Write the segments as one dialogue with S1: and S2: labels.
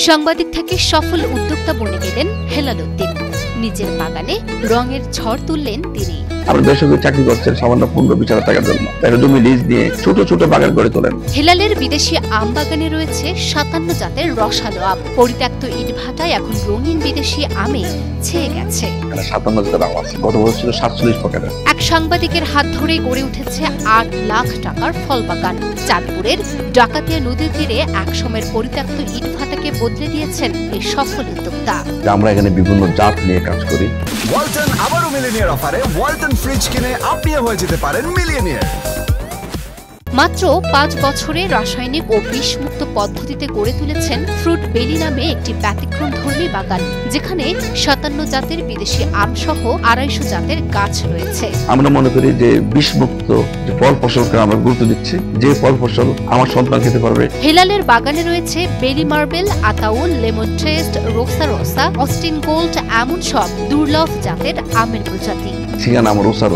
S1: সাংবাদিক থেকে সফল উদ্যোক্তা বনে গেলেন হেলাল উদ্দিন। নিজের বাগানে রঙের ঝড় তুললেন তিনি।
S2: আমরা বেসরকারি চাকরি করছেন সামান্য 15-20 হাজার টাকার জন্য তারা জমি লিজ দিয়ে ছোট ছোট বাগান করে তোলেন।
S1: হেলালের বিদেশি আম বাগানে রয়েছে 57 জাতের রসালো আম। পরিত্যক্ত ইটভাটায় এখন রঙিন বিদেশি আমে ছেয়ে গেছে।
S2: 57 জাতের আম আছে, গত বছর ছিল 47 প্রকারের।
S1: এক সাংবাদিকের হাত ধরেই গড়ে উঠেছে 8 লাখ টাকার ফল বাগান। চাঁদপুরের ডাকাতিয়া নদীর তীরে একসময়ের পরিত্যক্ত ইটভাটাকে বদলে দিয়েছেন এই সফল উদ্যোক্তা।
S2: আমরা এখানে বিভিন্ন জাত নিয়ে কাজ করি।
S3: ওয়ালটন আবারও মিলিয়নিয়ার অফারে ওয়ালটন ফ্রিজ কিনে আপনিও হয়ে যেতে পারেন মিলিয়নিয়ার।
S1: মাত্র 5 বছরে রাসায়নিক ও বিষমুক্ত পদ্ধতিতে গড়ে তুলেছেন ফ্রুট বেলি নামে একটি ব্যতিক্রমধর্মী বাগান, যেখানে 57 জাতের বিদেশি আম সহ 250 জাতের গাছ রয়েছে।
S2: আমরা মনে করি যে বিষমুক্ত যে ফল ফসলকে আমরা গুরুত্ব দিচ্ছি, যে ফল ফসল আমার সন্তান খেতে পারবে।
S1: হেলালের বাগানে রয়েছে বেলি মার্বেল, আতাউল, লেমন ট্রেস্ট, রোসা, অস্টিন গোল্ড, এমন সব দুর্লভ জাতের আমের প্রজাতি।
S2: সিগান আম, রোসা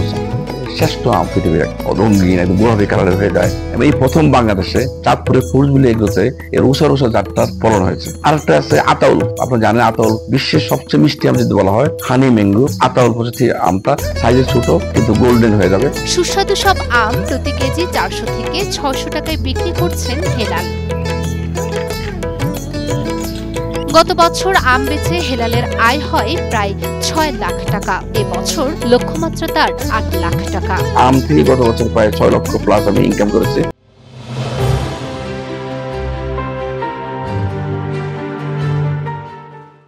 S2: শ্রেষ্ঠ আম পৃথিবীর, রঙিন একদম গোলাপি কালারের হয়ে যায়। এবং এই প্রথম বাংলাদেশে চাঁদপুরে ফুলগুলি এগুলোতে এই রোসা জাতটার ফলন হয়েছে। আরেকটা আছে আতাউল। আপনারা জানেন আতাউল বিশ্বের সবচেয়ে মিষ্টি আম যদি বলা হয় হানি ম্যাঙ্গো। আতাউল প্রজাতির আমটা সাইজে ছোট কিন্তু গোল্ডেন হয়ে যাবে।
S1: সুস্বাদু সব আম প্রতি কেজি 400 থেকে 600 টাকায় বিক্রি করছেন হেলাল। গত বছর আম বেচে হেলালের আয় হয় প্রায় 6 লাখ টাকা। এবছর লক্ষ্যমাত্রা তার 8 লাখ টাকা।
S2: আম থেকে গত বছর প্রায় 6 লক্ষ প্লাস আমি ইনকাম করেছি।